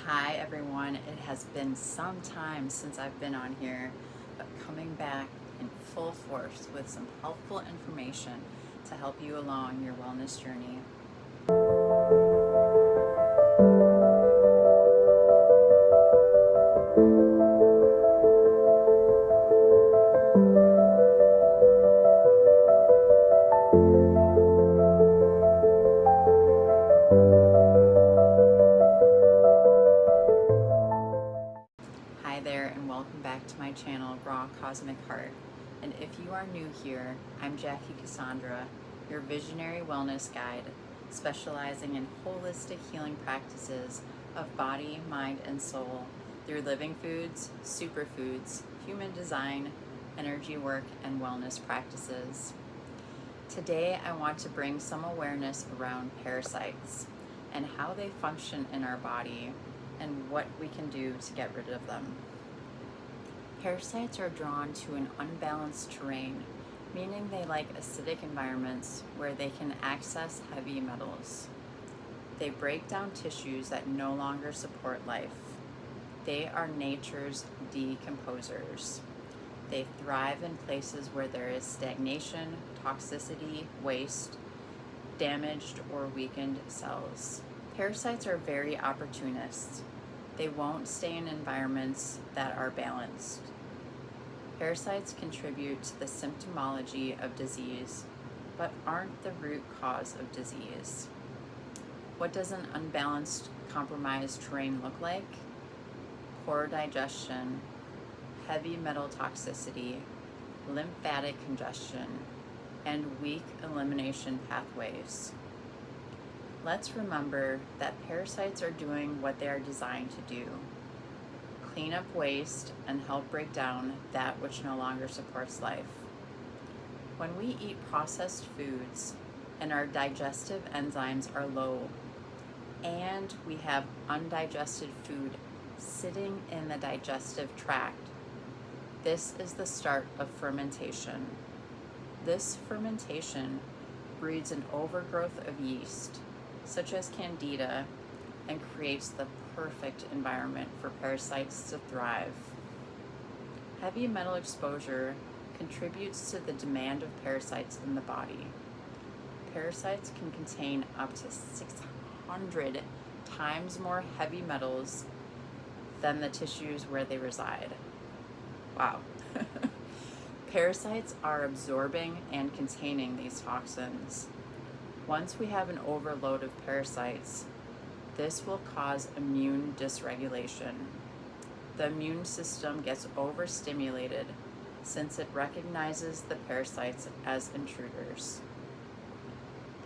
Hi everyone, it has been some time since I've been on here, but coming back in full force with some helpful information to help you along your wellness journey. Hi there and welcome back to my channel, Raw Cosmic Heart. And if you are new here, I'm Jackie Cassandra, your visionary wellness guide, specializing in holistic healing practices of body, mind, and soul through living foods, superfoods, human design, energy work, and wellness practices. Today, I want to bring some awareness around parasites and how they function in our body and what we can do to get rid of them. Parasites are drawn to an unbalanced terrain, meaning they like acidic environments where they can access heavy metals. They break down tissues that no longer support life. They are nature's decomposers. They thrive in places where there is stagnation, toxicity, waste, damaged or weakened cells. Parasites are very opportunists. They won't stay in environments that are balanced. Parasites contribute to the symptomology of disease, but aren't the root cause of disease. What does an unbalanced, compromised terrain look like? Poor digestion, heavy metal toxicity, lymphatic congestion, and weak elimination pathways. Let's remember that parasites are doing what they are designed to do: clean up waste and help break down that which no longer supports life. When we eat processed foods and our digestive enzymes are low, and we have undigested food sitting in the digestive tract, this is the start of fermentation. This fermentation breeds an overgrowth of yeast, such as Candida, and creates the perfect environment for parasites to thrive. Heavy metal exposure contributes to the demand of parasites in the body. Parasites can contain up to 600 times more heavy metals than the tissues where they reside. Wow. Parasites are absorbing and containing these toxins. Once we have an overload of parasites, this will cause immune dysregulation. The immune system gets overstimulated since it recognizes the parasites as intruders.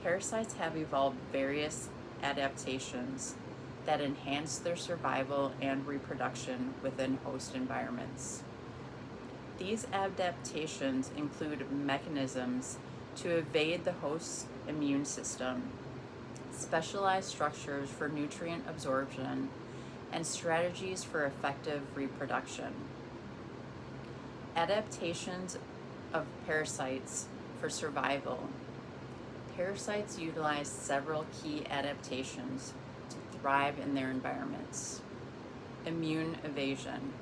Parasites have evolved various adaptations that enhance their survival and reproduction within host environments. These adaptations include mechanisms to evade the host's immune system, specialized structures for nutrient absorption, and strategies for effective reproduction. Adaptations of parasites for survival. Parasites utilize several key adaptations to thrive in their environments. Immune evasion.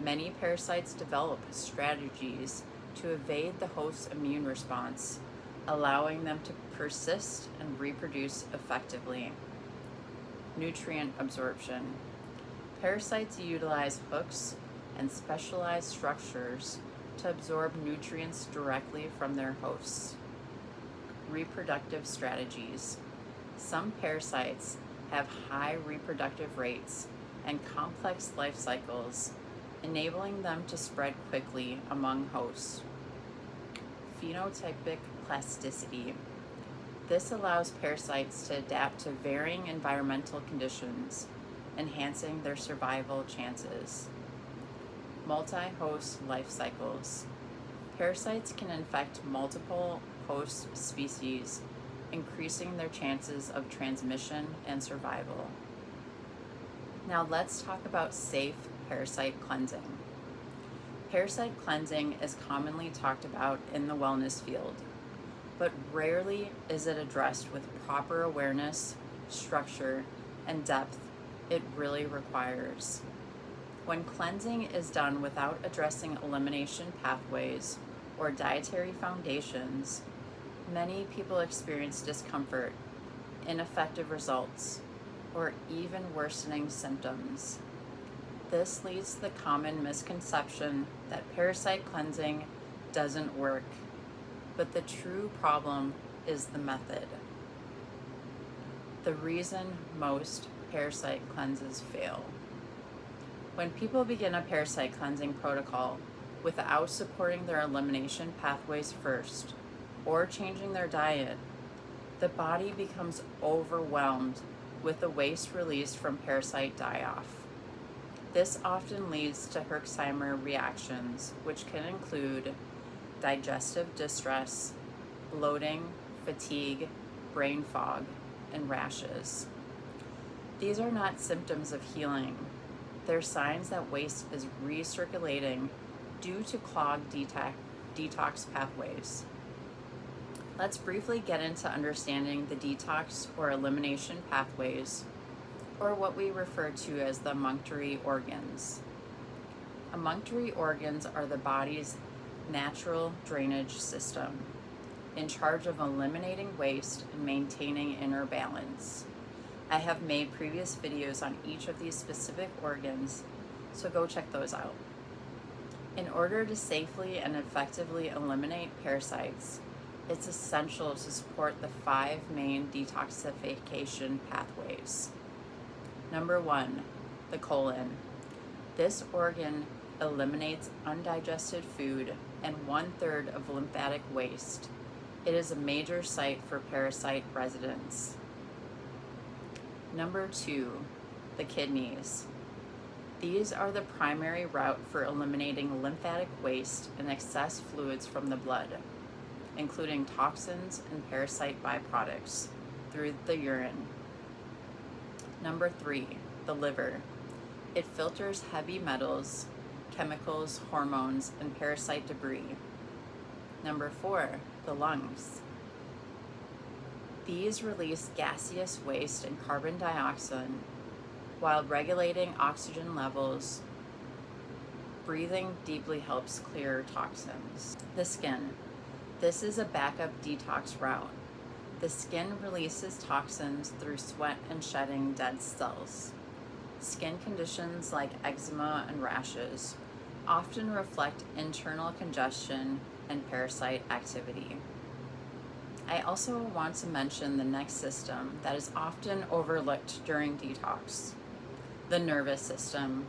Many parasites develop strategies to evade the host's immune response, allowing them to persist and reproduce effectively. Nutrient absorption. Parasites utilize hooks and specialized structures to absorb nutrients directly from their hosts. Reproductive strategies. Some parasites have high reproductive rates and complex life cycles, enabling them to spread quickly among hosts. Phenotypic plasticity. This allows parasites to adapt to varying environmental conditions, enhancing their survival chances. Multi-host life cycles. Parasites can infect multiple host species, increasing their chances of transmission and survival. Now let's talk about safe parasite cleansing. Parasite cleansing is commonly talked about in the wellness field, but rarely is it addressed with proper awareness, structure, and depth it really requires. When cleansing is done without addressing elimination pathways or dietary foundations, many people experience discomfort, ineffective results, or even worsening symptoms. This leads to the common misconception that parasite cleansing doesn't work, but the true problem is the method. The reason most parasite cleanses fail. When people begin a parasite cleansing protocol without supporting their elimination pathways first or changing their diet, the body becomes overwhelmed with the waste released from parasite die-off. This often leads to Herxheimer reactions, which can include digestive distress, bloating, fatigue, brain fog, and rashes. These are not symptoms of healing. They're signs that waste is recirculating due to clogged detox pathways. Let's briefly get into understanding the detox or elimination pathways, or what we refer to as the emunctory organs. Emunctory organs are the body's natural drainage system, in charge of eliminating waste and maintaining inner balance. I have made previous videos on each of these specific organs, so go check those out. In order to safely and effectively eliminate parasites, it's essential to support the 5 main detoxification pathways. Number 1, the colon. This organ eliminates undigested food and 1/3 of lymphatic waste. It is a major site for parasite residence. Number 2, the kidneys. These are the primary route for eliminating lymphatic waste and excess fluids from the blood, including toxins and parasite byproducts, through the urine. Number 3, the liver. It filters heavy metals, chemicals, hormones, and parasite debris. Number 4, the lungs. These release gaseous waste and carbon dioxide while regulating oxygen levels. Breathing deeply helps clear toxins. The skin. This is a backup detox route. The skin releases toxins through sweat and shedding dead cells. Skin conditions like eczema and rashes often reflect internal congestion and parasite activity. I also want to mention the next system that is often overlooked during detox, the nervous system.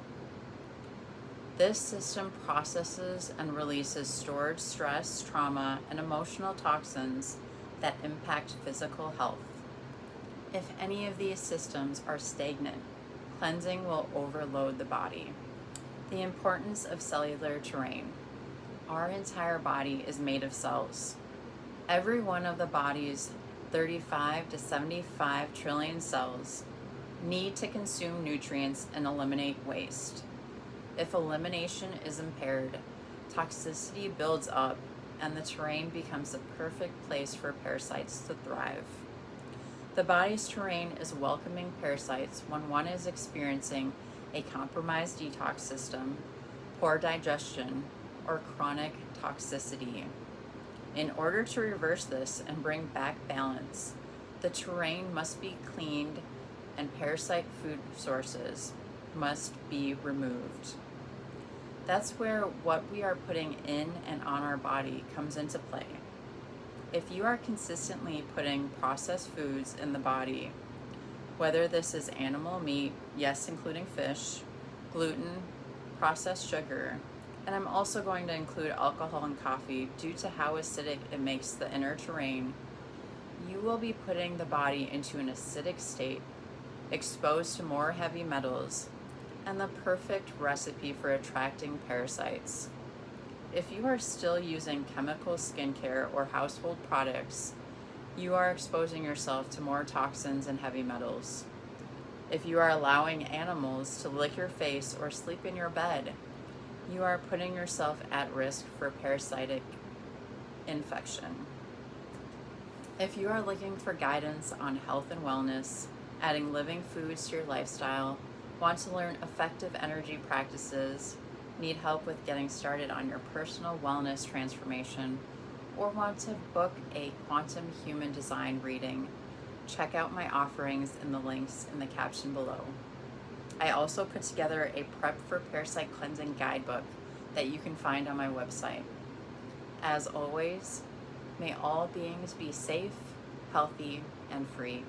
This system processes and releases stored stress, trauma, and emotional toxins that impact physical health. If any of these systems are stagnant, cleansing will overload the body. The importance of cellular terrain. Our entire body is made of cells. Every one of the body's 35 to 75 trillion cells need to consume nutrients and eliminate waste. If elimination is impaired, toxicity builds up and the terrain becomes the perfect place for parasites to thrive. The body's terrain is welcoming parasites when one is experiencing a compromised detox system, poor digestion, or chronic toxicity. In order to reverse this and bring back balance, the terrain must be cleaned and parasite food sources must be removed. That's where what we are putting in and on our body comes into play. If you are consistently putting processed foods in the body, whether this is animal meat, yes, including fish, gluten, processed sugar, and I'm also going to include alcohol and coffee due to how acidic it makes the inner terrain, you will be putting the body into an acidic state, exposed to more heavy metals, and the perfect recipe for attracting parasites. If you are still using chemical skincare or household products, you are exposing yourself to more toxins and heavy metals. If you are allowing animals to lick your face or sleep in your bed, you are putting yourself at risk for parasitic infection. If you are looking for guidance on health and wellness, adding living foods to your lifestyle, want to learn effective energy practices, need help with getting started on your personal wellness transformation, or want to book a quantum human design reading, check out my offerings in the links in the caption below. I also put together a Prep for Parasite Cleansing guidebook that you can find on my website. As always, may all beings be safe, healthy, and free.